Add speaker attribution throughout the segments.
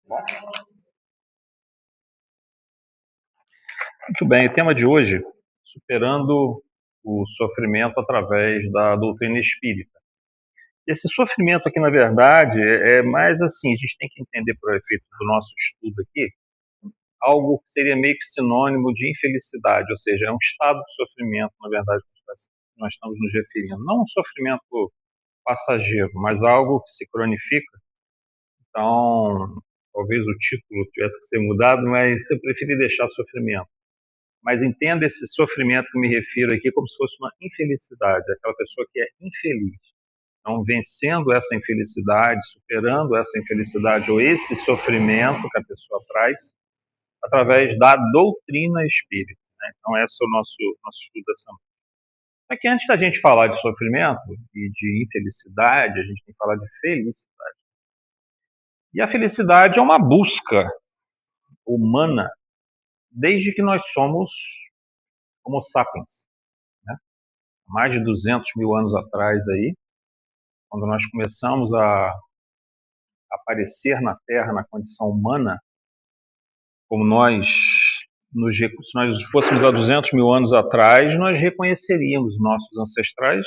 Speaker 1: Bom, muito bem, o tema de hoje, superando o sofrimento através da doutrina espírita. Esse sofrimento aqui, na verdade, é mais assim, a gente tem que entender por efeito do nosso estudo aqui, algo que seria meio que sinônimo de infelicidade, ou seja, é um estado de sofrimento, na verdade, que nós estamos nos referindo. Não um sofrimento passageiro, mas algo que se cronifica. Então, talvez o título tivesse que ser mudado, mas eu preferi deixar sofrimento. Mas entenda esse sofrimento que me refiro aqui como se fosse uma infelicidade, aquela pessoa que é infeliz. Então, vencendo essa infelicidade, superando essa infelicidade ou esse sofrimento que a pessoa traz, através da doutrina espírita. Né? Então, esse é o nosso estudo dessa noite. Só que antes da gente falar de sofrimento e de infelicidade, a gente tem que falar de felicidade. E a felicidade é uma busca humana desde que nós somos Homo sapiens. Né? Mais de 200 mil anos atrás, aí, quando nós começamos a aparecer na Terra na condição humana, como se nós fôssemos há 200 mil anos atrás, nós reconheceríamos nossos ancestrais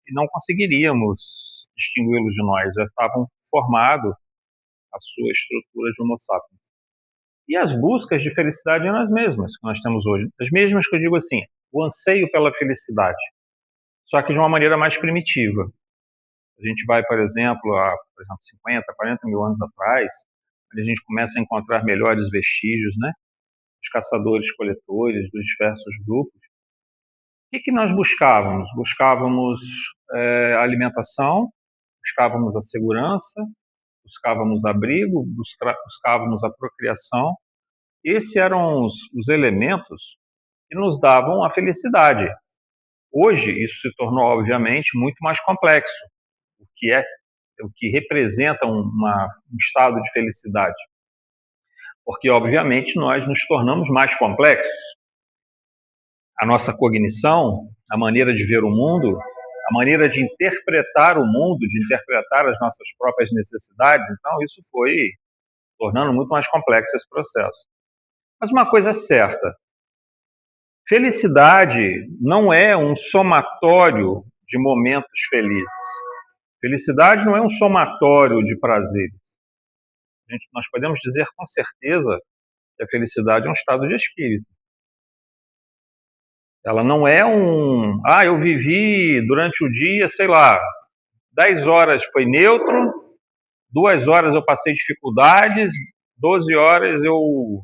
Speaker 1: e não conseguiríamos distingui-los de nós. Já estavam formados a sua estrutura de Homo sapiens. E as buscas de felicidade eram as mesmas que nós temos hoje. As mesmas que eu digo assim, o anseio pela felicidade, só que de uma maneira mais primitiva. A gente vai, por exemplo, 50, 40 mil anos atrás, onde a gente começa a encontrar melhores vestígios, né? Os caçadores-coletores dos diversos grupos. O que nós buscávamos? Buscávamos a alimentação, buscávamos a segurança, buscávamos abrigo, buscávamos a procriação. Esses eram os elementos que nos davam a felicidade. Hoje, isso se tornou, obviamente, muito mais complexo. O que representa um estado de felicidade. Porque, obviamente, nós nos tornamos mais complexos. A nossa cognição, a maneira de ver o mundo, a maneira de interpretar o mundo, de interpretar as nossas próprias necessidades, então isso foi tornando muito mais complexo esse processo. Mas uma coisa é certa, felicidade não é um somatório de momentos felizes. Felicidade não é um somatório de prazeres. Nós podemos dizer com certeza que a felicidade é um estado de espírito. Ela não é eu vivi durante o dia, sei lá, 10 horas foi neutro, 2 horas eu passei dificuldades, 12 horas eu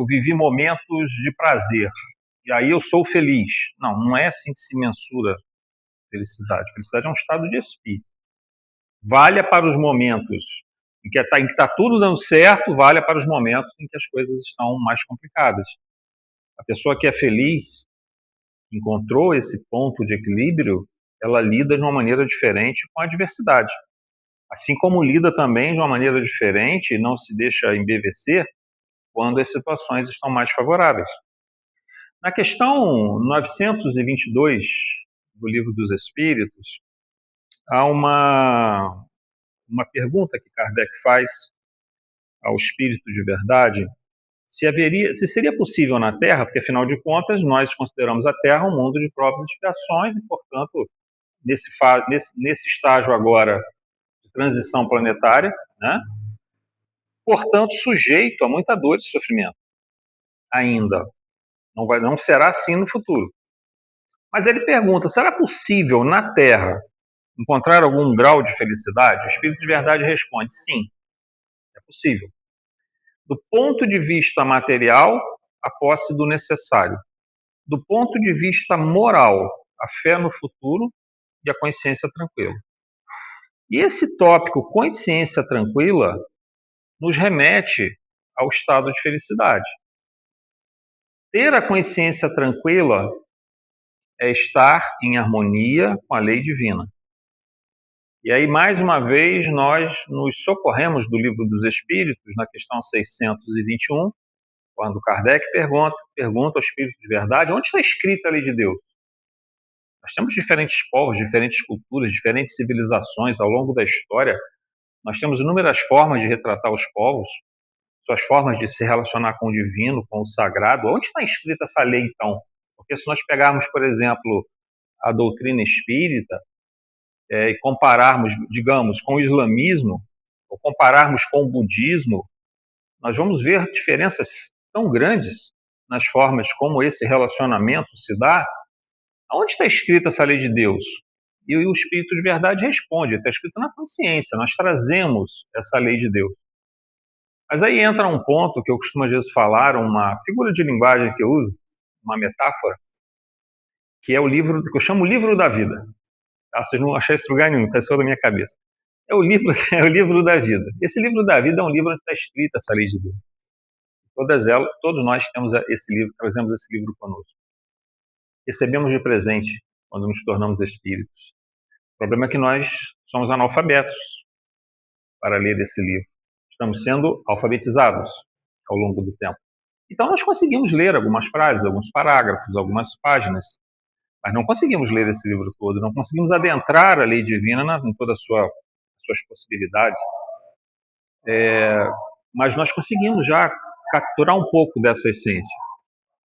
Speaker 1: vivi momentos de prazer. E aí eu sou feliz. Não é assim que se mensura felicidade. Felicidade é um estado de espírito. Valha para os momentos em que está tudo dando certo, valha para os momentos em que as coisas estão mais complicadas. A pessoa que é feliz, encontrou esse ponto de equilíbrio, ela lida de uma maneira diferente com a adversidade. Assim como lida também de uma maneira diferente e não se deixa embevecer quando as situações estão mais favoráveis. Na questão 922 do Livro dos Espíritos, há uma pergunta que Kardec faz ao Espírito de Verdade, se seria possível na Terra, porque afinal de contas nós consideramos a Terra um mundo de provas e expiações e, portanto, nesse estágio agora de transição planetária, né? Portanto, sujeito a muita dor e sofrimento ainda. Não será assim no futuro. Mas ele pergunta, será possível na Terra encontrar algum grau de felicidade? O Espírito de Verdade responde, sim, é possível. Do ponto de vista material, a posse do necessário. Do ponto de vista moral, a fé no futuro e a consciência tranquila. E esse tópico, consciência tranquila, nos remete ao estado de felicidade. Ter a consciência tranquila é estar em harmonia com a lei divina. E aí, mais uma vez, nós nos socorremos do Livro dos Espíritos, na questão 621, quando Kardec pergunta ao Espírito de Verdade, onde está escrita a lei de Deus? Nós temos diferentes povos, diferentes culturas, diferentes civilizações ao longo da história. Nós temos inúmeras formas de retratar os povos, suas formas de se relacionar com o divino, com o sagrado. Onde está escrita essa lei, então? Porque se nós pegarmos, por exemplo, a doutrina espírita e compararmos, digamos, com o islamismo, ou compararmos com o budismo, nós vamos ver diferenças tão grandes nas formas como esse relacionamento se dá. Onde está escrita essa lei de Deus? E o Espírito de Verdade responde, está escrito na consciência, nós trazemos essa lei de Deus. Mas aí entra um ponto que eu costumo às vezes falar, uma figura de linguagem que eu uso, uma metáfora, que é o livro, que eu chamo o livro da vida. Tá? Vocês não vão achar esse lugar nenhum, está só da minha cabeça. É o livro, é o livro da vida. Esse livro da vida é um livro onde está escrita essa lei de Deus. Todos nós temos esse livro, trazemos esse livro conosco. Recebemos de presente quando nos tornamos espíritos. O problema é que nós somos analfabetos para ler esse livro. Estamos sendo alfabetizados ao longo do tempo. Então nós conseguimos ler algumas frases, alguns parágrafos, algumas páginas, mas não conseguimos ler esse livro todo, não conseguimos adentrar a lei divina em todas as suas possibilidades. Mas nós conseguimos já capturar um pouco dessa essência.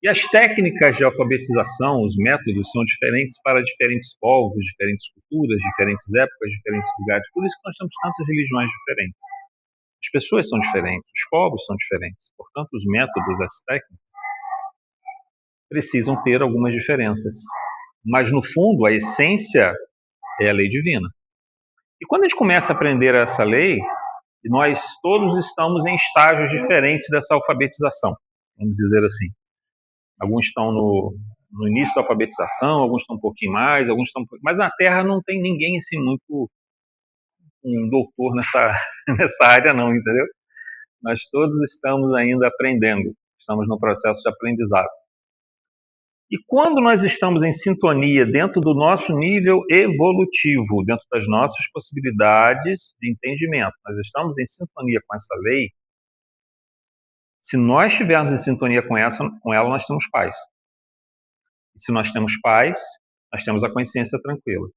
Speaker 1: E as técnicas de alfabetização, os métodos são diferentes para diferentes povos, diferentes culturas, diferentes épocas, diferentes lugares. Por isso que nós temos tantas religiões diferentes. As pessoas são diferentes, os povos são diferentes. Portanto, os métodos, as técnicas, precisam ter algumas diferenças. Mas, no fundo, a essência é a lei divina. E quando a gente começa a aprender essa lei, nós todos estamos em estágios diferentes dessa alfabetização, vamos dizer assim. Alguns estão no início da alfabetização, alguns estão um pouquinho mais, alguns estão... Mas na Terra não tem ninguém assim muito um doutor nessa área não, entendeu? Nós todos estamos ainda aprendendo, estamos no processo de aprendizado. E quando nós estamos em sintonia dentro do nosso nível evolutivo, dentro das nossas possibilidades de entendimento, nós estamos em sintonia com essa lei, se nós estivermos em sintonia com ela, nós temos paz. E se nós temos paz, nós temos a consciência tranquila.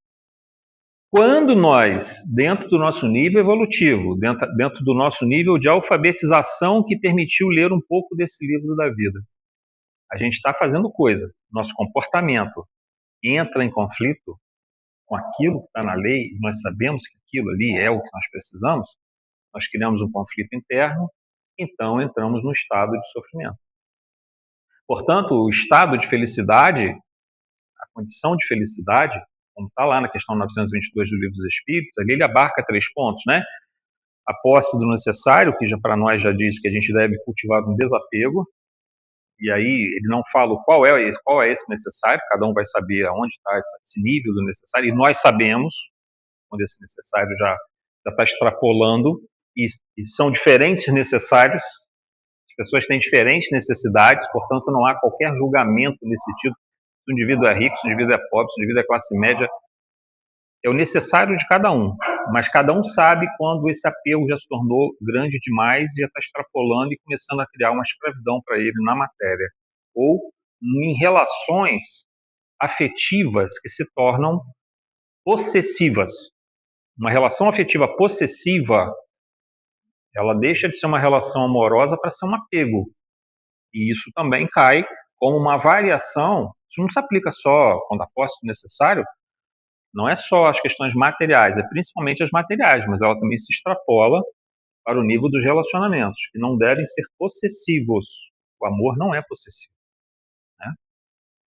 Speaker 1: Quando nós, dentro do nosso nível evolutivo, dentro do nosso nível de alfabetização que permitiu ler um pouco desse livro da vida, a gente está fazendo coisa, nosso comportamento entra em conflito com aquilo que está na lei, e nós sabemos que aquilo ali é o que nós precisamos, nós criamos um conflito interno, então entramos no estado de sofrimento. Portanto, o estado de felicidade, a condição de felicidade, como está lá na questão 922 do Livro dos Espíritos, ali ele abarca 3 pontos, né? A posse do necessário, que já para nós já diz que a gente deve cultivar um desapego, e aí ele não fala qual é esse necessário, cada um vai saber aonde está esse nível do necessário, e nós sabemos quando esse necessário já está extrapolando, e são diferentes necessários, as pessoas têm diferentes necessidades, portanto não há qualquer julgamento nesse sentido, se o indivíduo é rico, se o indivíduo é pobre, se o indivíduo é classe média, é o necessário de cada um, mas cada um sabe quando esse apego já se tornou grande demais e já está extrapolando e começando a criar uma escravidão para ele na matéria, ou em relações afetivas que se tornam possessivas. Uma relação afetiva possessiva, ela deixa de ser uma relação amorosa para ser um apego, e isso também cai como uma variação. Isso não se aplica só quando a posse do necessário, não é só as questões materiais, é principalmente as materiais, mas ela também se extrapola para o nível dos relacionamentos, que não devem ser possessivos. O amor não é possessivo. Né?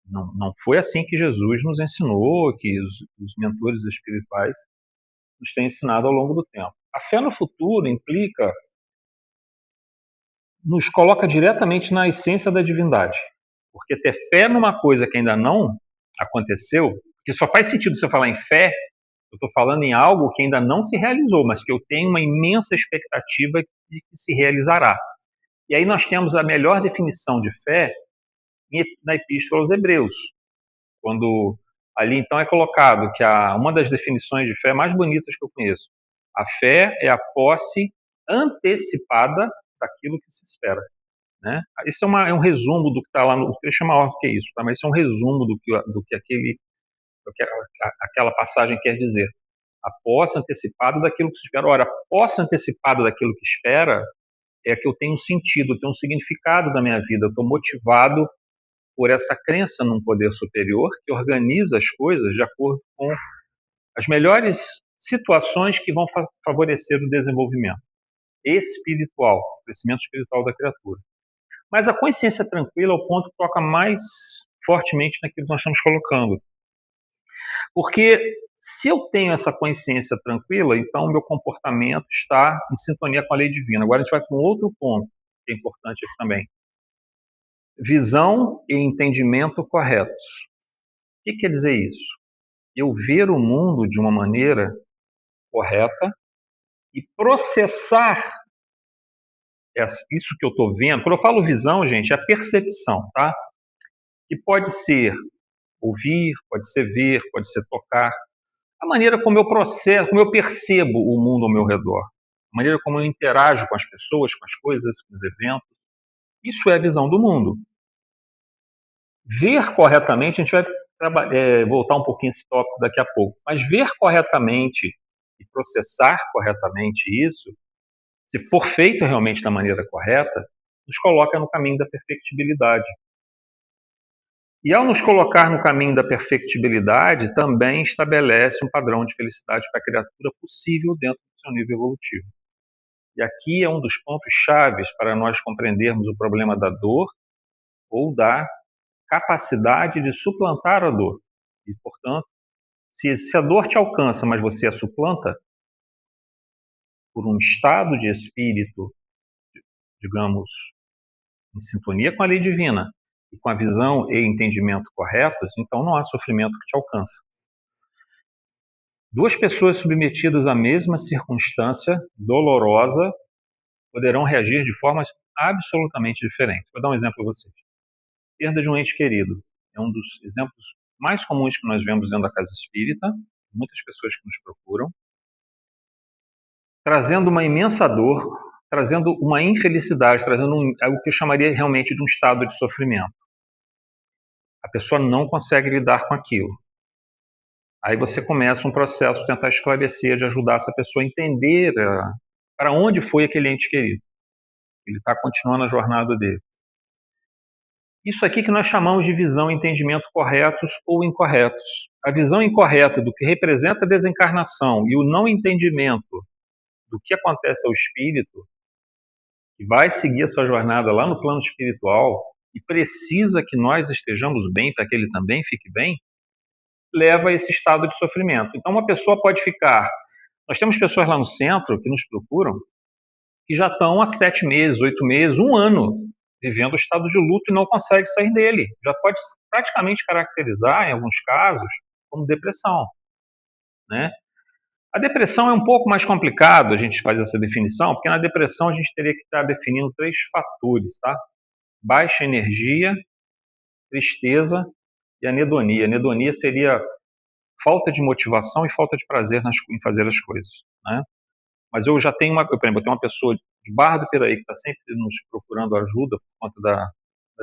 Speaker 1: Não foi assim que Jesus nos ensinou, que os mentores espirituais nos têm ensinado ao longo do tempo. A fé no futuro implica, nos coloca diretamente na essência da divindade, porque ter fé numa coisa que ainda não aconteceu, que só faz sentido você falar em fé, eu estou falando em algo que ainda não se realizou, mas que eu tenho uma imensa expectativa de que se realizará. E aí nós temos a melhor definição de fé na Epístola aos Hebreus, quando ali então é colocado que uma das definições de fé mais bonitas que eu conheço, a fé é a posse antecipada daquilo que se espera. Né? Isso é um resumo do que está lá no trecho, é maior do que isso, tá? Mas isso é um resumo do que aquela passagem quer dizer. A posse antecipada daquilo que se espera. Ora, a posse antecipada daquilo que espera é que eu tenho um sentido, eu tenho um significado da minha vida, eu estou motivado por essa crença num poder superior que organiza as coisas de acordo com as melhores situações que vão favorecer o desenvolvimento espiritual, o crescimento espiritual da criatura. Mas a consciência tranquila é o ponto que toca mais fortemente naquilo que nós estamos colocando. Porque se eu tenho essa consciência tranquila, então o meu comportamento está em sintonia com a lei divina. Agora a gente vai para um outro ponto que é importante aqui também. Visão e entendimento corretos. O que quer dizer isso? Eu ver o mundo de uma maneira correta e processar isso que eu estou vendo. Quando eu falo visão, gente, é a percepção, tá? Que pode ser ouvir, pode ser ver, pode ser tocar. A maneira como eu processo, como eu percebo o mundo ao meu redor. A maneira como eu interajo com as pessoas, com as coisas, com os eventos. Isso é a visão do mundo. Ver corretamente, a gente vai voltar um pouquinho esse tópico daqui a pouco, mas ver corretamente e processar corretamente isso, se for feito realmente da maneira correta, nos coloca no caminho da perfectibilidade. E ao nos colocar no caminho da perfectibilidade, também estabelece um padrão de felicidade para a criatura possível dentro do seu nível evolutivo. E aqui é um dos pontos chaves para nós compreendermos o problema da dor ou da capacidade de suplantar a dor. E, portanto, se a dor te alcança, mas você a suplanta, por um estado de espírito, digamos, em sintonia com a lei divina, e com a visão e entendimento corretos, então não há sofrimento que te alcança. Duas pessoas submetidas à mesma circunstância dolorosa poderão reagir de formas absolutamente diferentes. Vou dar um exemplo a vocês. Perda de um ente querido é um dos exemplos mais comuns que nós vemos dentro da casa espírita, muitas pessoas que nos procuram, trazendo uma imensa dor, trazendo uma infelicidade, trazendo algo que eu chamaria realmente de um estado de sofrimento. A pessoa não consegue lidar com aquilo. Aí você começa um processo de tentar esclarecer, de ajudar essa pessoa a entender para onde foi aquele ente querido. Ele está continuando a jornada dele. Isso aqui que nós chamamos de visão e entendimento corretos ou incorretos. A visão incorreta do que representa a desencarnação e o não entendimento do que acontece ao espírito, que vai seguir a sua jornada lá no plano espiritual e precisa que nós estejamos bem para que ele também fique bem, leva a esse estado de sofrimento. Então uma pessoa pode ficar... Nós temos pessoas lá no centro que nos procuram que já estão há 7 meses, 8 meses, 1 ano vivendo o estado de luto e não consegue sair dele. Já pode praticamente caracterizar, em alguns casos, como depressão, né? A depressão é um pouco mais complicado a gente fazer essa definição, porque na depressão a gente teria que estar definindo 3 fatores, tá? Baixa energia, tristeza e anedonia. Anedonia seria falta de motivação e falta de prazer em fazer as coisas, né? Mas eu já tenho por exemplo, eu tenho uma pessoa de Barra do Piraí que está sempre nos procurando ajuda por conta da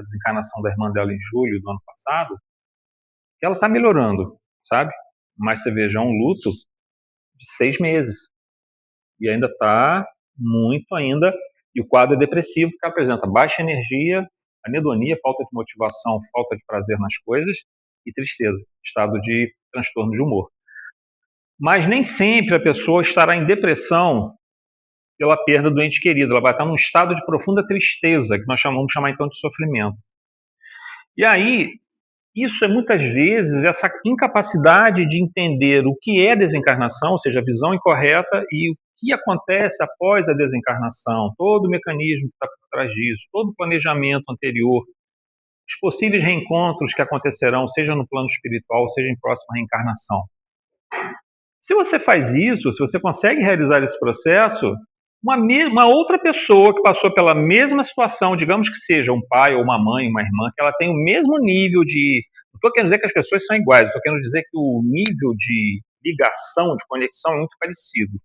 Speaker 1: desencarnação da irmã dela em julho do ano passado, que ela está melhorando, sabe? Mas você veja, é um luto de 6 meses. E ainda está muito ainda, e o quadro é depressivo, que apresenta baixa energia, anedonia, falta de motivação, falta de prazer nas coisas e tristeza, estado de transtorno de humor. Mas nem sempre a pessoa estará em depressão pela perda do ente querido, ela vai estar num estado de profunda tristeza, que nós vamos chamar então de sofrimento. E aí, isso é muitas vezes essa incapacidade de entender o que é desencarnação, ou seja, a visão incorreta e o que acontece após a desencarnação, todo o mecanismo que está por trás disso, todo o planejamento anterior, os possíveis reencontros que acontecerão, seja no plano espiritual, seja em próxima reencarnação. Se você faz isso, se você consegue realizar esse processo, uma outra pessoa que passou pela mesma situação, digamos que seja um pai ou uma mãe, uma irmã, que ela tem o mesmo nível de... Não estou querendo dizer que as pessoas são iguais, estou querendo dizer que o nível de ligação, de conexão é muito parecido.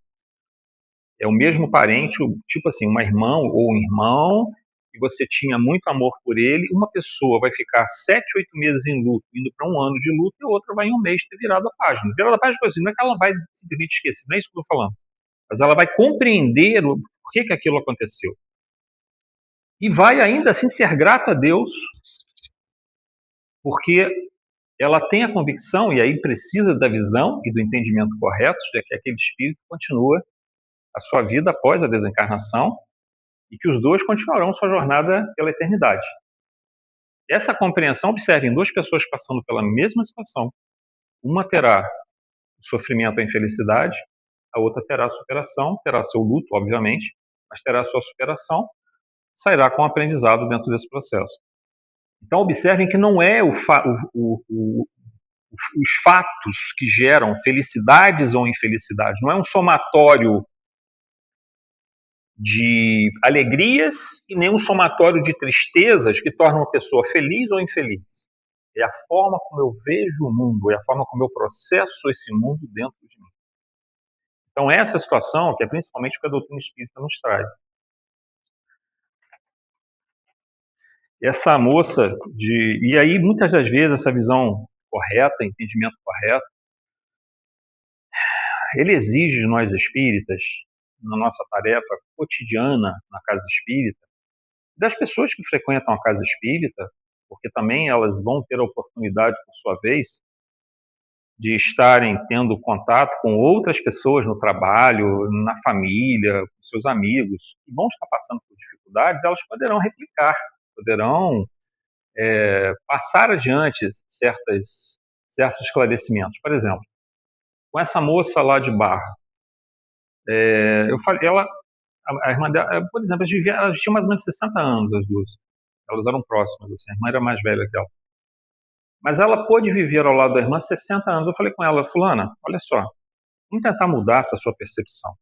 Speaker 1: É o mesmo parente, tipo assim, uma irmã ou um irmão, e você tinha muito amor por ele, uma pessoa vai ficar 7, 8 meses em luto, indo para um ano de luto, e a outra vai em um mês ter virado a página. Virado a página, assim, não é que ela vai simplesmente esquecer, não é isso que eu estou falando. Mas ela vai compreender o porquê que aquilo aconteceu. E vai ainda assim ser grata a Deus, porque ela tem a convicção, e aí precisa da visão e do entendimento correto, de que aquele espírito continua a sua vida após a desencarnação, e que os dois continuarão sua jornada pela eternidade. Essa compreensão, observem, duas pessoas passando pela mesma situação. Uma terá o sofrimento, a infelicidade, a outra terá a superação, terá seu luto, obviamente, mas terá a sua superação, sairá com aprendizado dentro desse processo. Então, observem que não é os fatos que geram felicidades ou infelicidades, não é um somatório de alegrias e nem um somatório de tristezas que tornam uma pessoa feliz ou infeliz. É a forma como eu vejo o mundo, é a forma como eu processo esse mundo dentro de mim. Então, essa situação, que é principalmente o que a doutrina espírita nos traz. Essa moça e aí, muitas das vezes, essa visão correta, entendimento correto, ele exige de nós espíritas, na nossa tarefa cotidiana na casa espírita, das pessoas que frequentam a casa espírita, porque também elas vão ter a oportunidade, por sua vez, de estarem tendo contato com outras pessoas no trabalho, na família, com seus amigos, que vão estar passando por dificuldades, elas poderão replicar, poderão passar adiante certos esclarecimentos. Por exemplo, com essa moça lá de Barra, eu falei, a irmã dela, por exemplo, elas tinham mais ou menos 60 anos, as duas. Elas eram próximas, assim, a irmã era mais velha que ela. Mas ela pôde viver ao lado da irmã 60 anos. Eu falei com ela, fulana, olha só, vamos tentar mudar essa sua percepção.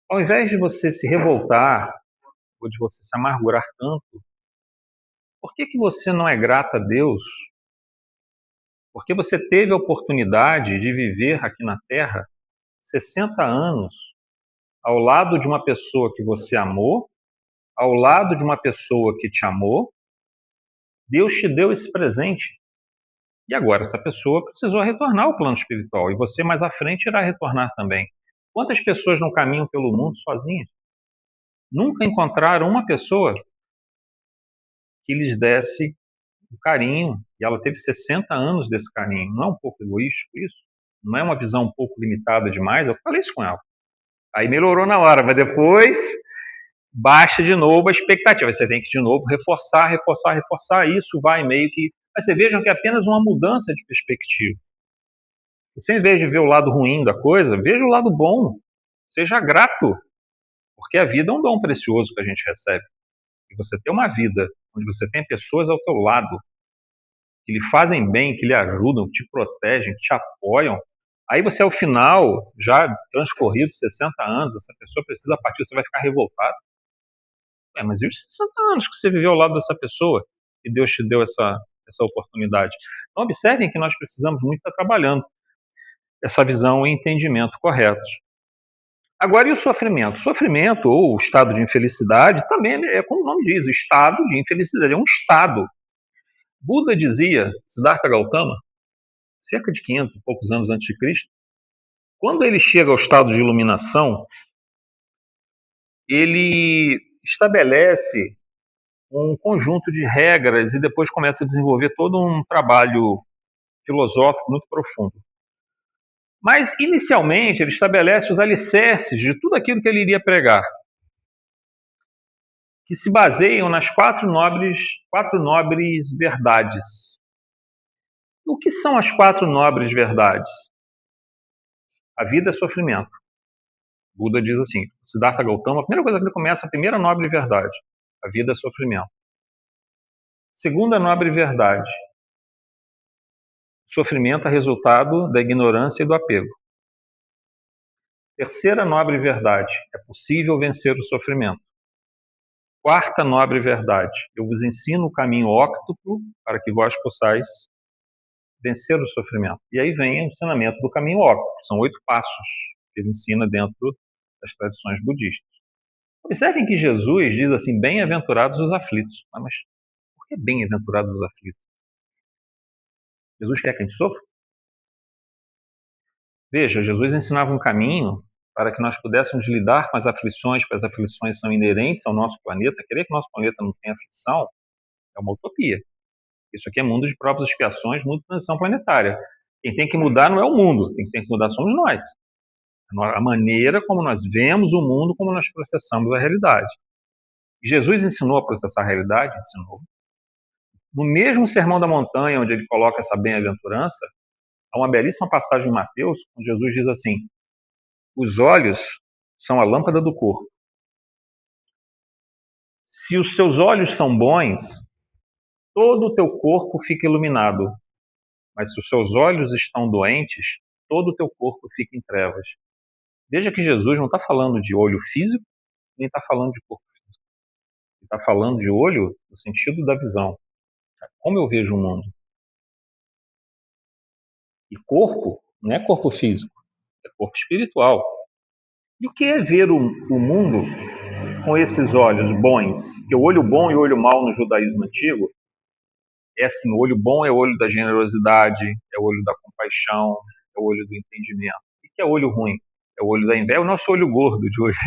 Speaker 1: Ao invés de você se revoltar, ou de você se amargurar tanto, por que você não é grata a Deus? Porque você teve a oportunidade de viver aqui na Terra 60 anos ao lado de uma pessoa que você amou, ao lado de uma pessoa que te amou. Deus te deu esse presente. E agora essa pessoa precisou retornar ao plano espiritual, e você mais à frente irá retornar também. Quantas pessoas não caminham pelo mundo sozinhas? Nunca encontraram uma pessoa que lhes desse o carinho, e ela teve 60 anos desse carinho. Não é um pouco egoístico isso? Não é uma visão um pouco limitada demais? Eu falei isso com ela. Aí melhorou na hora, mas depois baixa de novo a expectativa. Você tem que de novo reforçar, isso vai meio que... Mas você vejam que é apenas uma mudança de perspectiva. Você, em vez de ver o lado ruim da coisa, veja o lado bom. Seja grato, porque a vida é um dom precioso que a gente recebe. E você ter uma vida onde você tem pessoas ao teu lado que lhe fazem bem, que lhe ajudam, que te protegem, que te apoiam, aí você, ao final, já transcorrido 60 anos, essa pessoa precisa partir, você vai ficar revoltado. Mas e os 60 anos que você viveu ao lado dessa pessoa e Deus te deu essa oportunidade? Então, observem que nós precisamos muito estar trabalhando essa visão e entendimento corretos. Agora, e o sofrimento? O sofrimento, ou o estado de infelicidade, também é como o nome diz, o estado de infelicidade, é um estado. Buda dizia, Siddhartha Gautama, cerca de 500 e poucos anos antes de Cristo, quando ele chega ao estado de iluminação, ele estabelece um conjunto de regras e depois começa a desenvolver todo um trabalho filosófico muito profundo. Mas, inicialmente, ele estabelece os alicerces de tudo aquilo que ele iria pregar, que se baseiam nas quatro nobres verdades. O que são as quatro nobres verdades? A vida é sofrimento. Buda diz assim, Siddhartha Gautama, a primeira coisa que ele começa, a primeira nobre verdade, a vida é sofrimento. Segunda nobre verdade, sofrimento é resultado da ignorância e do apego. Terceira nobre verdade, é possível vencer o sofrimento. Quarta nobre verdade, eu vos ensino o caminho óctuplo para que vós possais vencer o sofrimento. E aí vem o ensinamento do caminho óctuplo, são 8 passos que ele ensina dentro das tradições budistas. Observem que Jesus diz assim, bem-aventurados os aflitos. Mas por que bem-aventurados os aflitos? Jesus quer que a gente sofra? Veja, Jesus ensinava um caminho para que nós pudéssemos lidar com as aflições, porque as aflições são inerentes ao nosso planeta. Querer que o nosso planeta não tenha aflição é uma utopia. Isso aqui é mundo de provas e expiações, mundo de transição planetária. Quem tem que mudar não é o mundo, quem tem que mudar somos nós. A maneira como nós vemos o mundo, como nós processamos a realidade. E Jesus ensinou a processar a realidade? Ensinou. No mesmo Sermão da Montanha, onde ele coloca essa bem-aventurança, há uma belíssima passagem em Mateus, onde Jesus diz assim, os olhos são a lâmpada do corpo. Se os seus olhos são bons, todo o teu corpo fica iluminado. Mas se os seus olhos estão doentes, todo o teu corpo fica em trevas. Veja que Jesus não está falando de olho físico, nem está falando de corpo físico. Ele está falando de olho no sentido da visão. Como eu vejo o mundo. E corpo não é corpo físico, é corpo espiritual. E o que é ver o mundo com esses olhos bons? Que o olho bom e o olho mau no judaísmo antigo é assim, o olho bom é o olho da generosidade, é o olho da compaixão, é o olho do entendimento. O que é o olho ruim? É o olho da inveja, é o nosso olho gordo de hoje.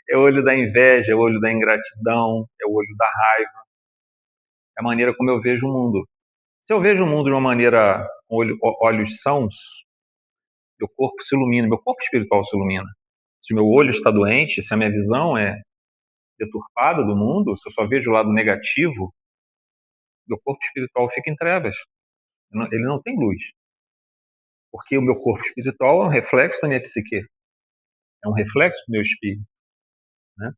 Speaker 1: É o olho da inveja, é o olho da ingratidão, é o olho da raiva. É a maneira como eu vejo o mundo. Se eu vejo o mundo de uma maneira com olhos sãos, meu corpo se ilumina, meu corpo espiritual se ilumina. Se o meu olho está doente, se a minha visão é deturpada do mundo, se eu só vejo o lado negativo, meu corpo espiritual fica em trevas. Ele não tem luz. Porque o meu corpo espiritual é um reflexo da minha psique. É um reflexo do meu espírito. Né?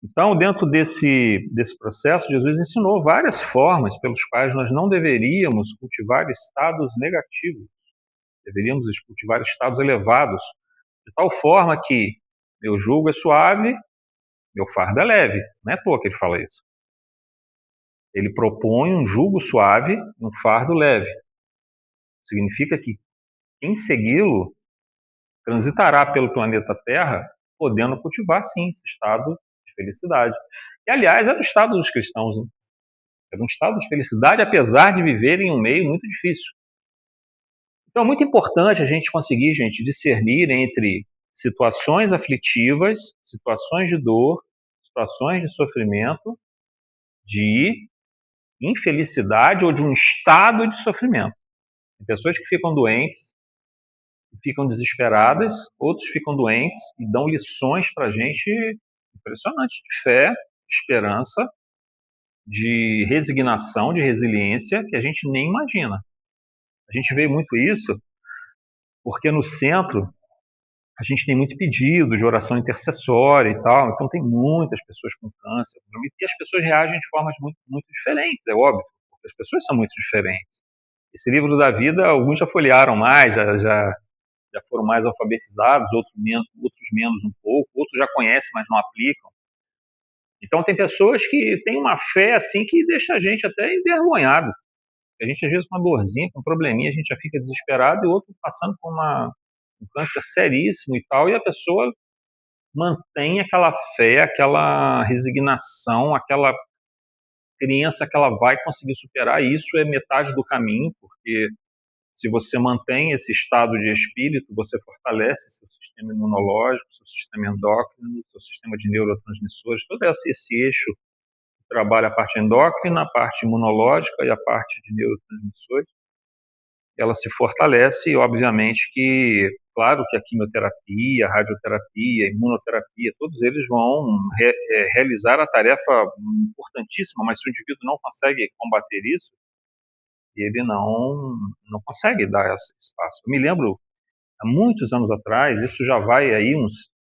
Speaker 1: Então, dentro desse processo, Jesus ensinou várias formas pelos quais nós não deveríamos cultivar estados negativos. Deveríamos cultivar estados elevados, de tal forma que meu jugo é suave, meu fardo é leve. Não é à toa que ele fala isso. Ele propõe um jugo suave e um fardo leve. Significa que quem segui-lo transitará pelo planeta Terra podendo cultivar, sim, esse estado de felicidade. E, aliás, é do estado dos cristãos. Né? É um estado de felicidade, apesar de viver em um meio muito difícil. Então, é muito importante a gente conseguir, gente, discernir entre situações aflitivas, situações de dor, situações de sofrimento, de infelicidade ou de um estado de sofrimento. Tem pessoas que ficam doentes, ficam desesperadas, outros ficam doentes e dão lições para a gente impressionantes de fé, de esperança, de resignação, de resiliência, que a gente nem imagina. A gente vê muito isso porque no centro a gente tem muito pedido de oração intercessória e tal, então tem muitas pessoas com câncer, e as pessoas reagem de formas muito, muito diferentes, é óbvio, porque as pessoas são muito diferentes. Esse livro da vida, alguns já folhearam mais, já foram mais alfabetizados, outros menos um pouco, outros já conhecem, mas não aplicam. Então tem pessoas que têm uma fé assim que deixa a gente até envergonhado. A gente às vezes com uma dorzinha, com um probleminha, a gente já fica desesperado, e o outro passando por um câncer seríssimo e tal, e a pessoa mantém aquela fé, aquela resignação, aquela crença que ela vai conseguir superar. E isso é metade do caminho, porque se você mantém esse estado de espírito, você fortalece seu sistema imunológico, seu sistema endócrino, seu sistema de neurotransmissores, todo esse eixo que trabalha a parte endócrina, a parte imunológica e a parte de neurotransmissores, ela se fortalece e, obviamente, que, claro que a quimioterapia, a radioterapia, a imunoterapia, todos eles vão realizar a tarefa importantíssima, mas se o indivíduo não consegue combater isso, ele não consegue dar esse espaço. Eu me lembro, há muitos anos atrás, isso já vai aí uns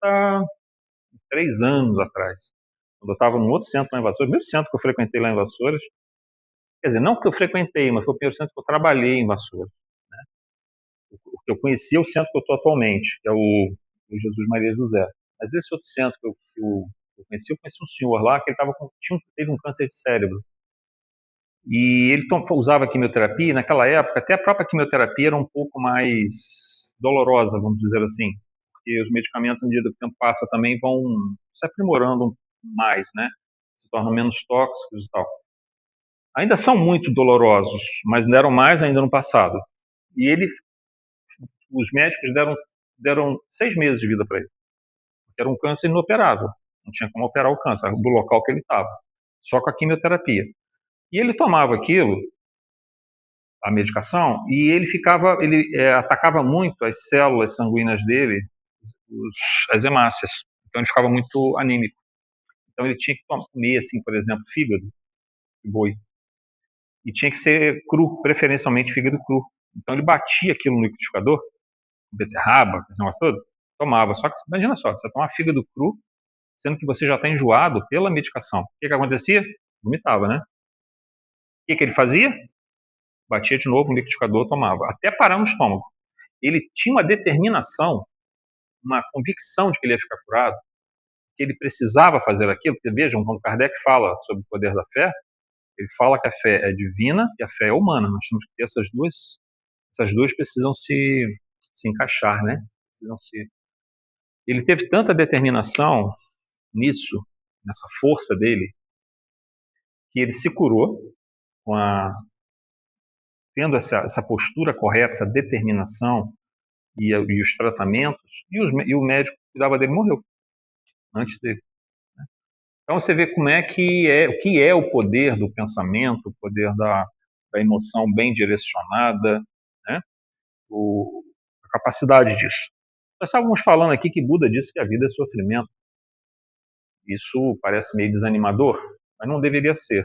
Speaker 1: 33 anos atrás, quando eu estava num outro centro lá em Vassouras, o primeiro centro que eu frequentei lá em Vassouras, quer dizer, não que eu frequentei, mas foi o primeiro centro que eu trabalhei em Vassouras. Né? Eu conhecia o centro que eu estou atualmente, que é o Jesus Maria José. Mas esse outro centro que eu conheci um senhor lá que ele teve um câncer de cérebro. E ele usava quimioterapia, e naquela época até a própria quimioterapia era um pouco mais dolorosa, vamos dizer assim, porque os medicamentos, à medida que o tempo passa, também vão se aprimorando mais, né? Se tornam menos tóxicos e tal. Ainda são muito dolorosos, mas deram mais ainda no passado. E os médicos deram 6 meses de vida para ele. Porque era um câncer inoperável. Não tinha como operar o câncer do local que ele estava. Só com a quimioterapia. E ele tomava aquilo, a medicação, e ele atacava muito as células sanguíneas dele, as hemácias. Então ele ficava muito anímico. Então ele tinha que comer, assim, por exemplo, fígado de boi. E tinha que ser cru, preferencialmente fígado cru. Então ele batia aquilo no liquidificador, beterraba, esse negócio todo, tomava. Só que, imagina só, você toma fígado cru, sendo que você já está enjoado pela medicação. O que acontecia? Vomitava, né? O que ele fazia? Batia de novo no liquidificador, tomava, até parar no estômago. Ele tinha uma determinação, uma convicção de que ele ia ficar curado, que ele precisava fazer aquilo, porque vejam, quando Kardec fala sobre o poder da fé, ele fala que a fé é divina e a fé é humana. Nós temos que ter essas duas precisam se encaixar, né? Ele teve tanta determinação nisso, nessa força dele, que ele se curou tendo essa postura correta, essa determinação e os tratamentos, e o médico que cuidava dele morreu antes dele. Então você vê como o que é o poder do pensamento, o poder da emoção bem direcionada, né? A capacidade disso. Nós estávamos falando aqui que Buda disse que a vida é sofrimento. Isso parece meio desanimador, mas não deveria ser.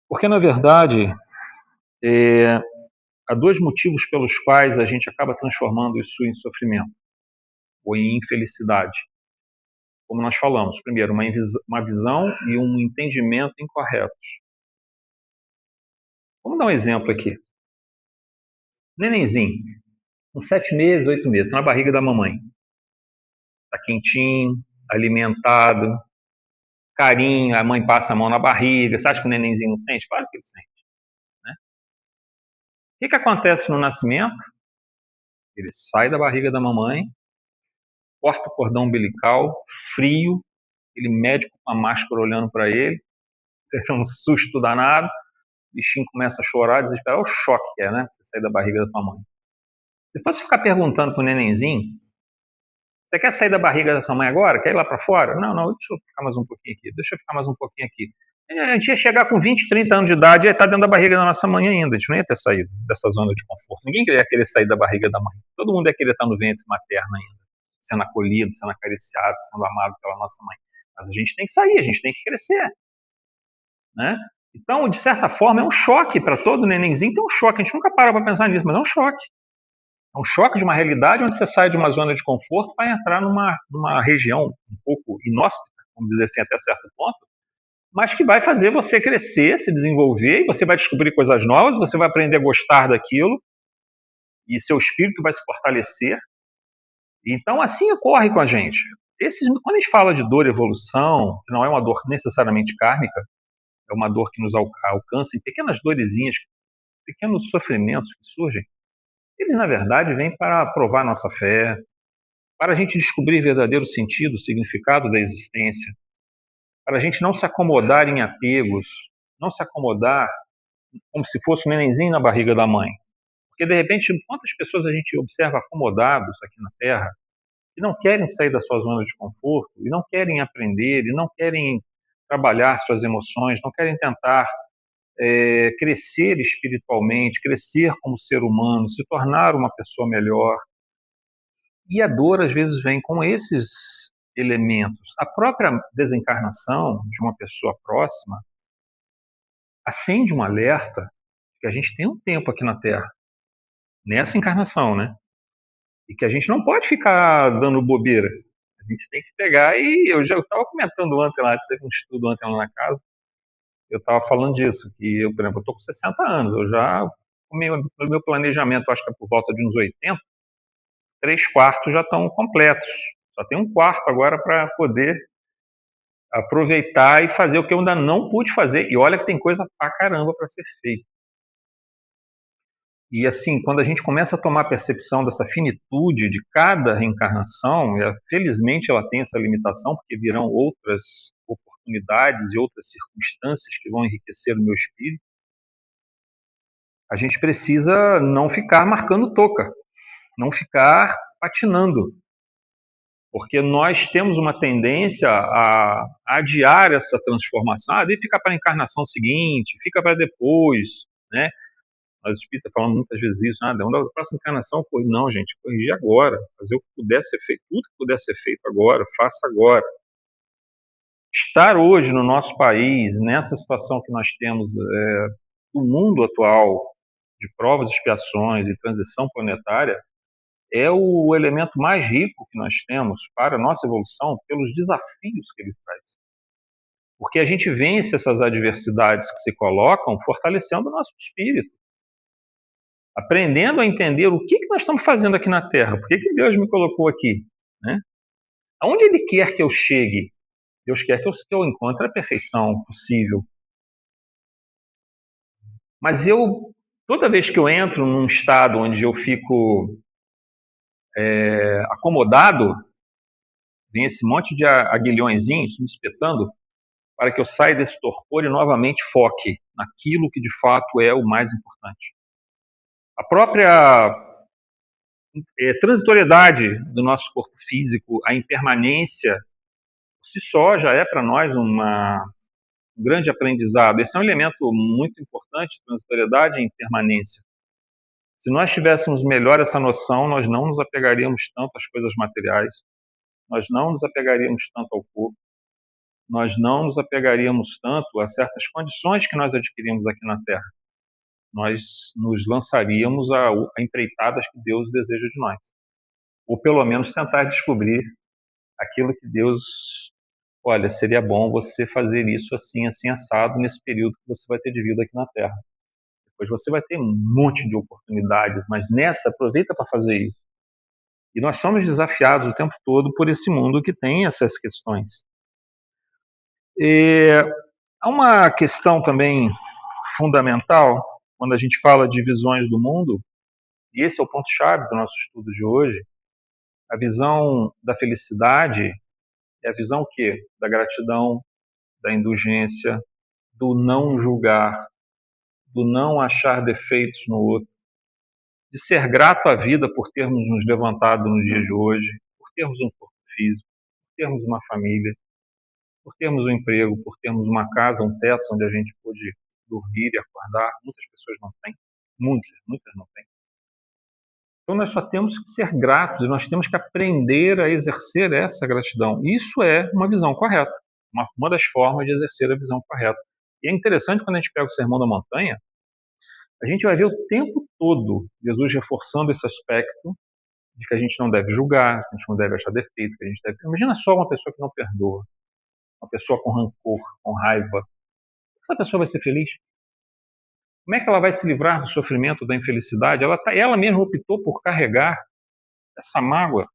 Speaker 1: Porque, na verdade, há 2 motivos pelos quais a gente acaba transformando isso em sofrimento ou em infelicidade. Como nós falamos, primeiro, uma visão e um entendimento incorretos. Vamos dar um exemplo aqui. Nenenzinho, com 7 meses, 8 meses, tá na barriga da mamãe. Tá quentinho, alimentado, carinho, a mãe passa a mão na barriga. Você acha que o nenenzinho não sente? Claro que ele sente. Né? O que acontece no nascimento? Ele sai da barriga da mamãe, corta o cordão umbilical, frio, ele médico com a máscara olhando para ele, tem um susto danado, o bichinho começa a chorar, desesperado. É o choque que é, né? Você sair da barriga da tua mãe. Se fosse ficar perguntando pro nenenzinho, você quer sair da barriga da sua mãe agora? Quer ir lá para fora? Não, deixa eu ficar mais um pouquinho aqui, A gente ia chegar com 20, 30 anos de idade e ia estar dentro da barriga da nossa mãe ainda. A gente não ia ter saído dessa zona de conforto. Ninguém ia querer sair da barriga da mãe. Todo mundo ia querer estar no ventre materno ainda, sendo acolhido, sendo acariciado, sendo amado pela nossa mãe. Mas a gente tem que sair, a gente tem que crescer. Né? Então, de certa forma, é um choque para todo nenenzinho. Tem um choque, a gente nunca para pensar nisso, mas é um choque. É um choque de uma realidade onde você sai de uma zona de conforto para entrar numa região um pouco inóspita, vamos dizer assim, até certo ponto, mas que vai fazer você crescer, se desenvolver, e você vai descobrir coisas novas, você vai aprender a gostar daquilo, e seu espírito vai se fortalecer. Então, assim ocorre com a gente. Quando a gente fala de dor e evolução, que não é uma dor necessariamente kármica, é uma dor que nos alcança em pequenas dorezinhas, pequenos sofrimentos que surgem, eles, na verdade, vêm para provar nossa fé, para a gente descobrir verdadeiro sentido, significado da existência, para a gente não se acomodar em apegos, não se acomodar como se fosse um nenenzinho na barriga da mãe. Porque, de repente, quantas pessoas a gente observa acomodados aqui na Terra, que não querem sair da sua zona de conforto, e não querem aprender, e não querem trabalhar suas emoções, não querem tentar crescer espiritualmente, crescer como ser humano, se tornar uma pessoa melhor. E a dor, às vezes, vem com esses elementos. A própria desencarnação de uma pessoa próxima acende um alerta que a gente tem um tempo aqui na Terra, nessa encarnação, né? E que a gente não pode ficar dando bobeira. A gente tem que pegar eu estava comentando ontem lá, teve um estudo ontem lá na casa, eu estava falando disso, que eu, por exemplo, eu estou com 60 anos, no meu planejamento, acho que é por volta de uns 80, 3/4 já estão completos. Só tem 1/4 agora para poder aproveitar e fazer o que eu ainda não pude fazer. E olha que tem coisa pra caramba para ser feito. E assim, quando a gente começa a tomar a percepção dessa finitude de cada reencarnação, felizmente ela tem essa limitação, porque virão outras oportunidades e outras circunstâncias que vão enriquecer o meu espírito, a gente precisa não ficar marcando toca, não ficar patinando, porque nós temos uma tendência a adiar essa transformação, deve ficar para a encarnação seguinte, fica para depois, né? Nós espíritas falamos muitas vezes isso, da próxima encarnação, não, gente, corrigir agora, fazer o que puder ser feito, tudo que puder ser feito agora, faça agora. Estar hoje no nosso país, nessa situação que nós temos do mundo atual, de provas, expiações e transição planetária, é o elemento mais rico que nós temos para a nossa evolução pelos desafios que ele traz. Porque a gente vence essas adversidades que se colocam fortalecendo o nosso espírito, aprendendo a entender o que nós estamos fazendo aqui na Terra, por que Deus me colocou aqui, né? Aonde Ele quer que eu chegue? Deus quer que eu encontre a perfeição possível. Mas toda vez que eu entro num estado onde eu fico acomodado, vem esse monte de aguilhõezinhos me espetando para que eu saia desse torpor e novamente foque naquilo que de fato é o mais importante. A própria transitoriedade do nosso corpo físico, a impermanência, por si só já é para nós um grande aprendizado. Esse é um elemento muito importante, transitoriedade e impermanência. Se nós tivéssemos melhor essa noção, nós não nos apegaríamos tanto às coisas materiais, nós não nos apegaríamos tanto ao corpo, nós não nos apegaríamos tanto a certas condições que nós adquirimos aqui na Terra. Nós nos lançaríamos a empreitadas que Deus deseja de nós. Ou pelo menos tentar descobrir aquilo que Deus... Olha, seria bom você fazer isso assim, assim, assado, nesse período que você vai ter de vida aqui na Terra. Depois você vai ter um monte de oportunidades, mas nessa, aproveita para fazer isso. E nós somos desafiados o tempo todo por esse mundo que tem essas questões. Há uma questão também fundamental, quando a gente fala de visões do mundo, e esse é o ponto-chave do nosso estudo de hoje, a visão da felicidade é a visão o quê? Da gratidão, da indulgência, do não julgar, do não achar defeitos no outro, de ser grato à vida por termos nos levantado no dia de hoje, por termos um corpo físico, por termos uma família, por termos um emprego, por termos uma casa, um teto onde a gente pode dormir e acordar. Muitas pessoas não têm, muitas não têm. Então nós só temos que ser gratos, nós temos que aprender a exercer essa gratidão. Isso é uma visão correta, uma das formas de exercer a visão correta. E é interessante quando a gente pega o Sermão da Montanha, a gente vai ver o tempo todo Jesus reforçando esse aspecto de que a gente não deve julgar, que a gente não deve achar defeito, que a gente deve... Imagina só uma pessoa que não perdoa, uma pessoa com rancor, com raiva. Essa pessoa vai ser feliz? Como é que ela vai se livrar do sofrimento, da infelicidade? Ela mesma optou por carregar essa mágoa.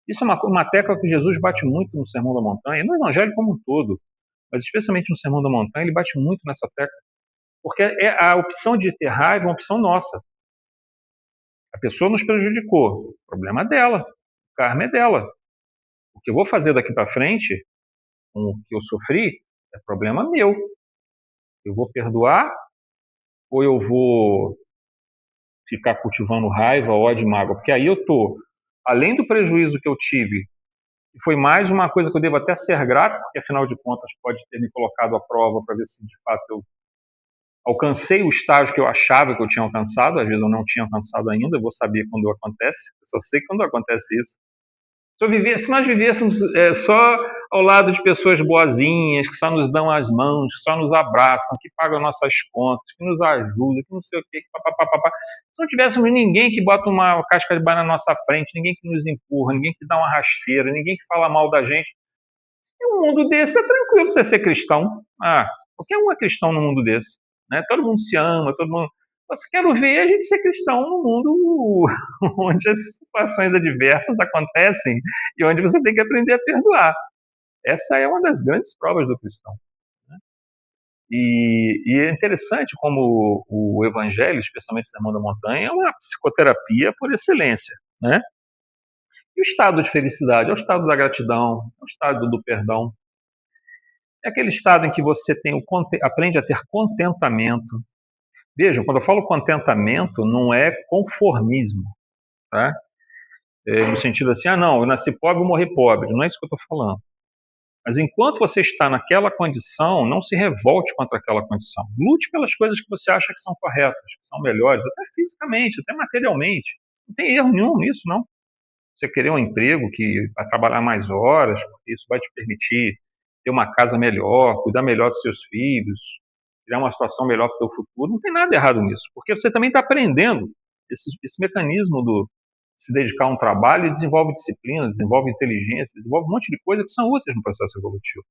Speaker 1: Isso é uma tecla que Jesus bate muito no Sermão da Montanha, no Evangelho como um todo, mas especialmente no Sermão da Montanha, ele bate muito nessa tecla. Porque a opção de ter raiva é uma opção nossa. A pessoa nos prejudicou, o problema é dela, o karma é dela. O que eu vou fazer daqui para frente, com o que eu sofri, é problema meu. Eu vou perdoar ou eu vou ficar cultivando raiva, ódio e mágoa? Porque aí eu estou, além do prejuízo que eu tive, e foi mais uma coisa que eu devo até ser grato, porque afinal de contas pode ter me colocado à prova para ver se de fato eu alcancei o estágio que eu achava que eu tinha alcançado. Às vezes eu não tinha alcançado ainda, eu vou saber quando acontece, eu só sei quando acontece isso. Se nós vivêssemos só ao lado de pessoas boazinhas, que só nos dão as mãos, que só nos abraçam, que pagam nossas contas, que nos ajudam, que não sei o quê, que papapá. Se não tivéssemos ninguém que bota uma casca de banana na nossa frente, ninguém que nos empurra, ninguém que dá uma rasteira, ninguém que fala mal da gente, e um mundo desse é tranquilo você ser cristão. Qualquer um é cristão num mundo desse. Né? Todo mundo se ama, todo mundo... Eu só quero ver a gente ser cristão num mundo onde as situações adversas acontecem e onde você tem que aprender a perdoar. Essa é uma das grandes provas do cristão. Né? E é interessante como o Evangelho, especialmente o Sermão da Montanha, é uma psicoterapia por excelência, né? E o estado de felicidade é o estado da gratidão, é o estado do perdão. É aquele estado em que você aprende a ter contentamento. Vejam, quando eu falo contentamento, não é conformismo, tá? No sentido assim, não, eu nasci pobre, vou morrer pobre. Não é isso que eu estou falando. Mas enquanto você está naquela condição, não se revolte contra aquela condição. Lute pelas coisas que você acha que são corretas, que são melhores, até fisicamente, até materialmente. Não tem erro nenhum nisso, não. Você querer um emprego que vai trabalhar mais horas, porque isso vai te permitir ter uma casa melhor, cuidar melhor dos seus filhos, criar uma situação melhor para o teu futuro, não tem nada errado nisso, porque você também está aprendendo esse mecanismo do se dedicar a um trabalho e desenvolve disciplina, desenvolve inteligência, desenvolve um monte de coisas que são úteis no processo evolutivo.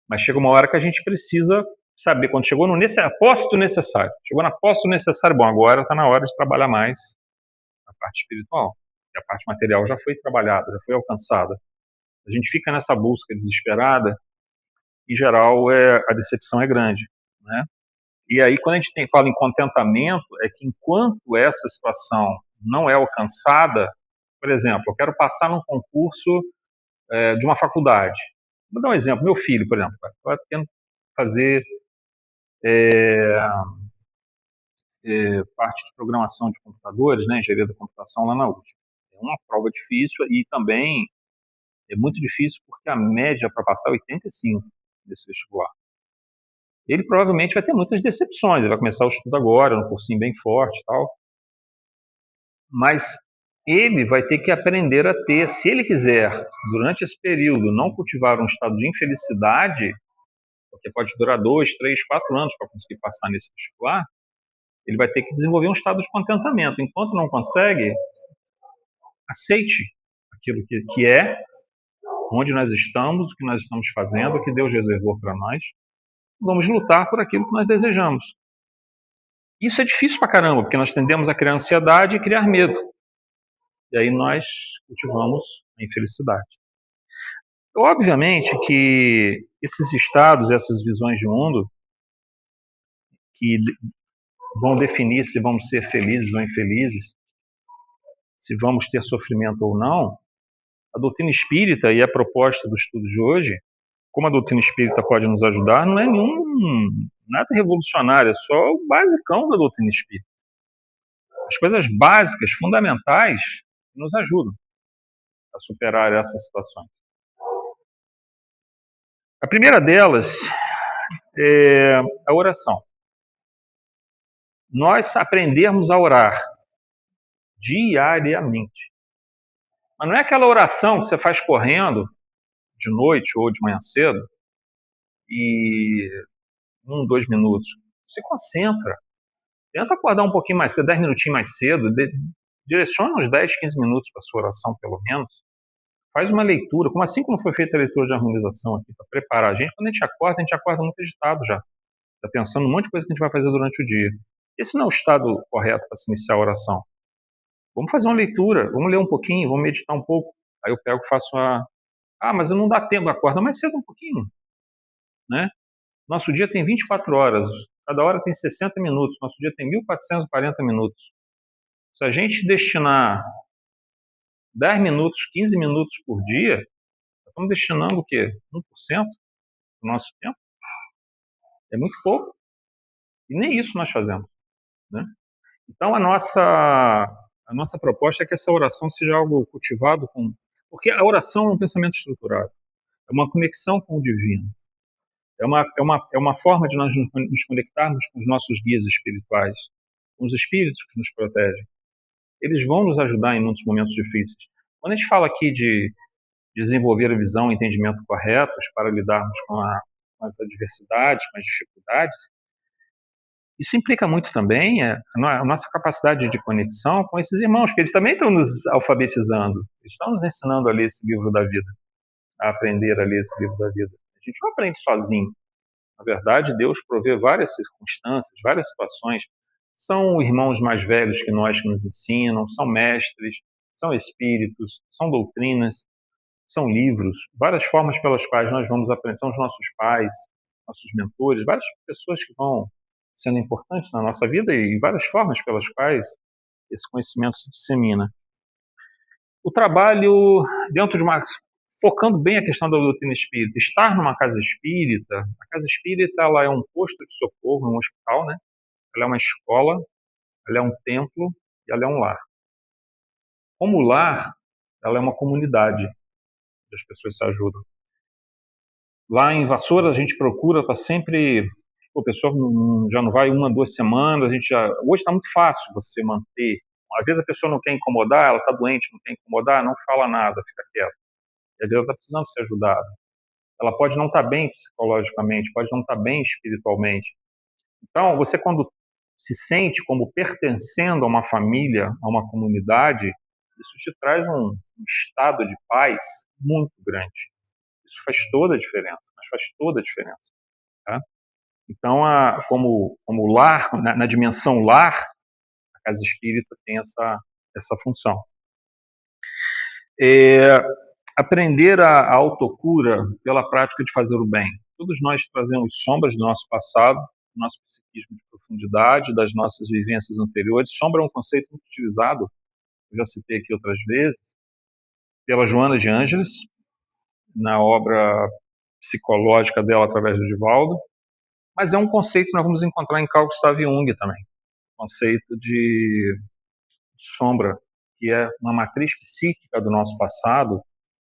Speaker 1: Mas chega uma hora que a gente precisa saber, quando chegou no apósito necessário, chegou na apósito necessário, bom, agora está na hora de trabalhar mais a parte espiritual. E a parte material já foi trabalhada, já foi alcançada. A gente fica nessa busca desesperada, em geral a decepção é grande, né? E aí quando a gente fala em contentamento, é que enquanto essa situação não é alcançada, por exemplo, eu quero passar num concurso de uma faculdade. Vou dar um exemplo, meu filho, por exemplo, está querendo fazer parte de programação de computadores, né, engenharia da computação lá na USP. É uma prova difícil e também é muito difícil porque a média para passar é 85 desse vestibular. Ele provavelmente vai ter muitas decepções, ele vai começar o estudo agora, num cursinho bem forte e tal. Mas ele vai ter que aprender a ter, se ele quiser, durante esse período, não cultivar um estado de infelicidade, porque pode durar 2, 3, 4 anos para conseguir passar nesse vestibular, ele vai ter que desenvolver um estado de contentamento. Enquanto não consegue, aceite aquilo que é, onde nós estamos, o que nós estamos fazendo, o que Deus reservou para nós. Vamos lutar por aquilo que nós desejamos. Isso é difícil pra caramba, porque nós tendemos a criar ansiedade e criar medo. E aí nós cultivamos a infelicidade. Obviamente que esses estados, essas visões de mundo, que vão definir se vamos ser felizes ou infelizes, se vamos ter sofrimento ou não, a doutrina espírita e a proposta do estudo de hoje, como a doutrina espírita pode nos ajudar, não é nada revolucionário, é só o basicão da doutrina espírita. As coisas básicas, fundamentais, que nos ajudam a superar essas situações. A primeira delas é a oração. Nós aprendermos a orar diariamente. Mas não é aquela oração que você faz correndo de noite ou de manhã cedo e 1, 2 minutos. Se concentra. Tenta acordar um pouquinho mais cedo, 10 minutinhos mais cedo. Direciona uns 10, 15 minutos para a sua oração, pelo menos. Faz uma leitura, assim como foi feita a leitura de harmonização aqui, para preparar a gente. Quando a gente acorda muito agitado já. Está pensando um monte de coisa que a gente vai fazer durante o dia. Esse não é o estado correto para se iniciar a oração. Vamos fazer uma leitura, vamos ler um pouquinho, vamos meditar um pouco. Aí eu pego e faço mas não dá tempo, acorda mais cedo um pouquinho. Né? Nosso dia tem 24 horas, cada hora tem 60 minutos, nosso dia tem 1440 minutos. Se a gente destinar 10 minutos, 15 minutos por dia, estamos destinando o quê? 1% do nosso tempo? É muito pouco. E nem isso nós fazemos. Né? Então, a nossa proposta é que essa oração seja algo cultivado com... Porque a oração é um pensamento estruturado. É uma conexão com o divino. É uma forma de nós nos conectarmos com os nossos guias espirituais, com os espíritos que nos protegem. Eles vão nos ajudar em muitos momentos difíceis. Quando a gente fala aqui de desenvolver a visão e entendimento corretos para lidarmos com as adversidades, com as dificuldades, isso implica muito também a nossa capacidade de conexão com esses irmãos, porque eles também estão nos alfabetizando, eles estão nos ensinando a ler esse livro da vida, a aprender a ler esse livro da vida. A gente não aprende sozinho. Na verdade, Deus provê várias circunstâncias, várias situações. São irmãos mais velhos que nós que nos ensinam, são mestres, são espíritos, são doutrinas, são livros, várias formas pelas quais nós vamos aprender, são os nossos pais, nossos mentores, várias pessoas que vão sendo importantes na nossa vida e várias formas pelas quais esse conhecimento se dissemina. O trabalho dentro de uma... focando bem a questão da doutrina espírita, estar numa casa espírita, a casa espírita ela é um posto de socorro, um hospital, né? Ela é uma escola, ela é um templo e ela é um lar. Como lar, ela é uma comunidade, as pessoas se ajudam. Lá em Vassoura a gente procura estar sempre... O pessoal já não vai 1, 2 semanas, a gente já... Hoje está muito fácil você manter. Às vezes a pessoa não quer incomodar, ela está doente, não quer incomodar, não fala nada, fica quieta. E às vezes ela está precisando ser ajudada. Ela pode não estar bem psicologicamente, pode não estar bem espiritualmente. Então, você quando se sente como pertencendo a uma família, a uma comunidade, isso te traz um estado de paz muito grande. Isso faz toda a diferença, mas faz toda a diferença. Tá? Então, como lar, na dimensão lar, a casa espírita tem essa função. Aprender a autocura pela prática de fazer o bem. Todos nós trazemos sombras do nosso passado, do nosso psiquismo de profundidade, das nossas vivências anteriores. Sombra é um conceito muito utilizado, eu já citei aqui outras vezes, pela Joana de Ângeles, na obra psicológica dela através do Divaldo, mas é um conceito que nós vamos encontrar em Carl Gustav Jung também, o conceito de sombra, que é uma matriz psíquica do nosso passado,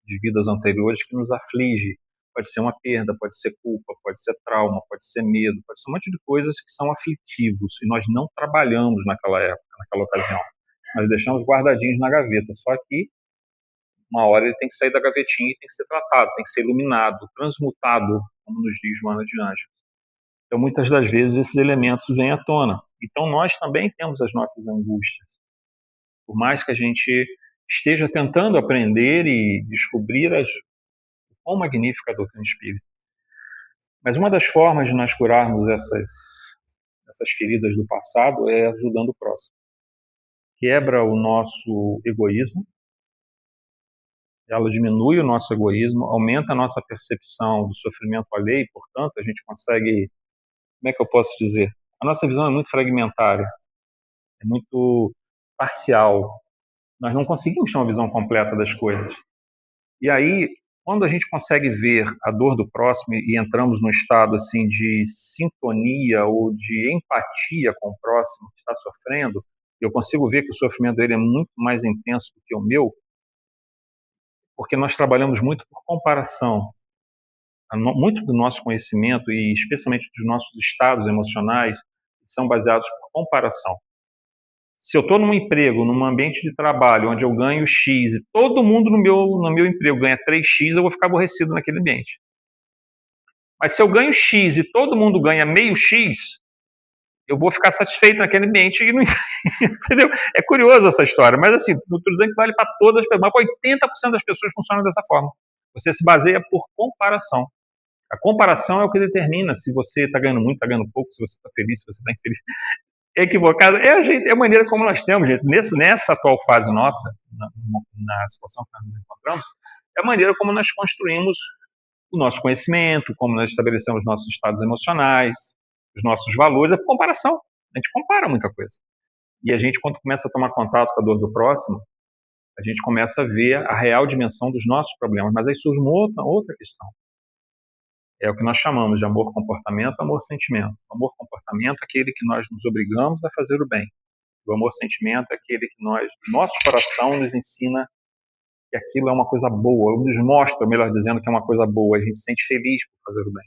Speaker 1: de vidas anteriores, que nos aflige. Pode ser uma perda, pode ser culpa, pode ser trauma, pode ser medo, pode ser um monte de coisas que são aflitivos e nós não trabalhamos naquela época, naquela ocasião. Nós deixamos guardadinhos na gaveta, só que uma hora ele tem que sair da gavetinha e tem que ser tratado, tem que ser iluminado, transmutado, como nos diz Joana de Ângeles. Então, muitas das vezes, esses elementos vêm à tona. Então, nós também temos as nossas angústias. Por mais que a gente esteja tentando aprender e descobrir o quão magnífica é a doutrina espírita. Mas uma das formas de nós curarmos essas feridas do passado é ajudando o próximo. Quebra o nosso egoísmo, ela diminui o nosso egoísmo, aumenta a nossa percepção do sofrimento alheio, e, portanto, a gente consegue... Como é que eu posso dizer? A nossa visão é muito fragmentária, é muito parcial. Nós não conseguimos ter uma visão completa das coisas. E aí, quando a gente consegue ver a dor do próximo e entramos num estado assim de sintonia ou de empatia com o próximo que está sofrendo, eu consigo ver que o sofrimento dele é muito mais intenso do que o meu, porque nós trabalhamos muito por comparação. Muito do nosso conhecimento e especialmente dos nossos estados emocionais são baseados por comparação. Se eu estou num emprego, num ambiente de trabalho onde eu ganho X e todo mundo no meu emprego ganha 3X, eu vou ficar aborrecido naquele ambiente. Mas se eu ganho X e todo mundo ganha meio X, eu vou ficar satisfeito naquele ambiente. E não... Entendeu? É curioso essa história, mas assim, não estou dizendo que vale para todas as pessoas, mas 80% das pessoas funcionam dessa forma. Você se baseia por comparação. A comparação é o que determina se você está ganhando muito, está ganhando pouco, se você está feliz, se você está infeliz. É equivocado. É a maneira como nós temos, gente, nessa atual fase nossa, na situação que nós nos encontramos, é a maneira como nós construímos o nosso conhecimento, como nós estabelecemos nossos estados emocionais, os nossos valores, é por comparação. A gente compara muita coisa. E a gente, quando começa a tomar contato com a dor do próximo, a gente começa a ver a real dimensão dos nossos problemas. Mas aí surge uma outra questão. É o que nós chamamos de amor-comportamento, amor-sentimento. O amor-comportamento é aquele que nós nos obrigamos a fazer o bem. O amor-sentimento é aquele que nós, nosso coração nos ensina que aquilo é uma coisa boa, ou nos mostra, melhor dizendo, que é uma coisa boa, a gente se sente feliz por fazer o bem.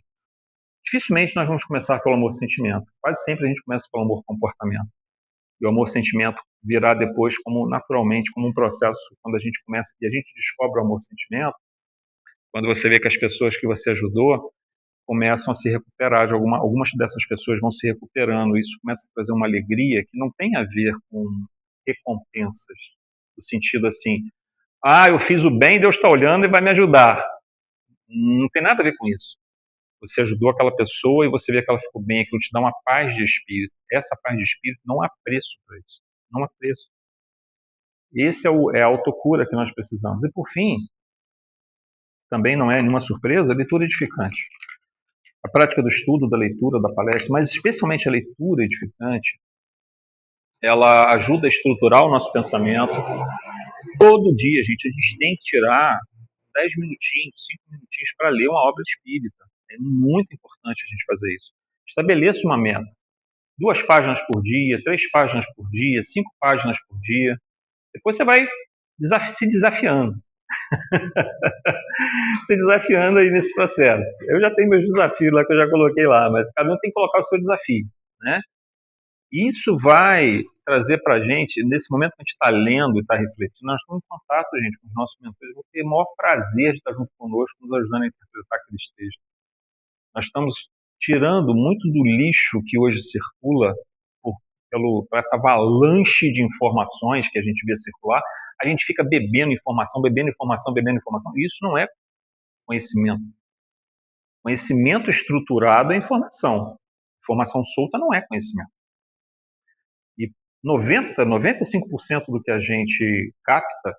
Speaker 1: Dificilmente nós vamos começar pelo amor-sentimento. Quase sempre a gente começa pelo amor-comportamento. E o amor-sentimento virá depois, naturalmente, como um processo, quando a gente começa, e a gente descobre o amor-sentimento, quando você vê que as pessoas que você ajudou começam a se recuperar, algumas dessas pessoas vão se recuperando, isso começa a trazer uma alegria que não tem a ver com recompensas, no sentido assim, eu fiz o bem, Deus está olhando e vai me ajudar. Não tem nada a ver com isso. Você ajudou aquela pessoa e você vê que ela ficou bem, aquilo te dá uma paz de espírito. Essa paz de espírito não há preço para isso. Não há preço. Esse é a autocura que nós precisamos. E por fim, também não é nenhuma surpresa, a leitura edificante. A prática do estudo, da leitura, da palestra, mas especialmente a leitura edificante, ela ajuda a estruturar o nosso pensamento. Todo dia, gente, a gente tem que tirar 10 minutinhos, 5 minutinhos para ler uma obra espírita. É muito importante a gente fazer isso. Estabeleça uma meta. 2 páginas por dia, 3 páginas por dia, 5 páginas por dia. Depois você vai se desafiando. Se desafiando aí nesse processo. Eu já tenho meus desafios lá que eu já coloquei lá, mas cada um tem que colocar o seu desafio, né? Isso vai trazer para a gente, nesse momento que a gente está lendo e está refletindo, nós estamos em contato, gente, com os nossos mentores, vão ter o maior prazer de estar junto conosco, nos ajudando a interpretar aqueles textos. Nós estamos tirando muito do lixo que hoje circula por essa avalanche de informações que a gente vê circular. A gente fica bebendo informação, bebendo informação, bebendo informação. Isso não é conhecimento. Conhecimento estruturado é informação. Informação solta não é conhecimento. E 95% do que a gente capta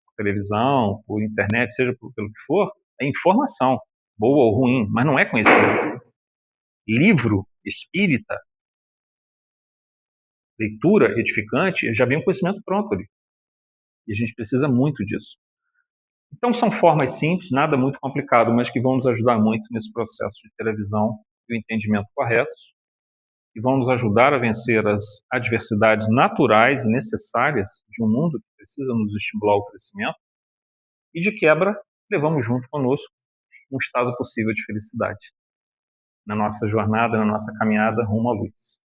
Speaker 1: por televisão, por internet, seja pelo que for, é informação, boa ou ruim, mas não é conhecimento. Livro espírita, leitura edificante, já vem um conhecimento pronto ali. E a gente precisa muito disso. Então são formas simples, nada muito complicado, mas que vão nos ajudar muito nesse processo de ter a visão e o entendimento corretos, e vão nos ajudar a vencer as adversidades naturais e necessárias de um mundo que precisa nos estimular ao crescimento, e de quebra, levamos junto conosco um estado possível de felicidade na nossa jornada, na nossa caminhada rumo à luz.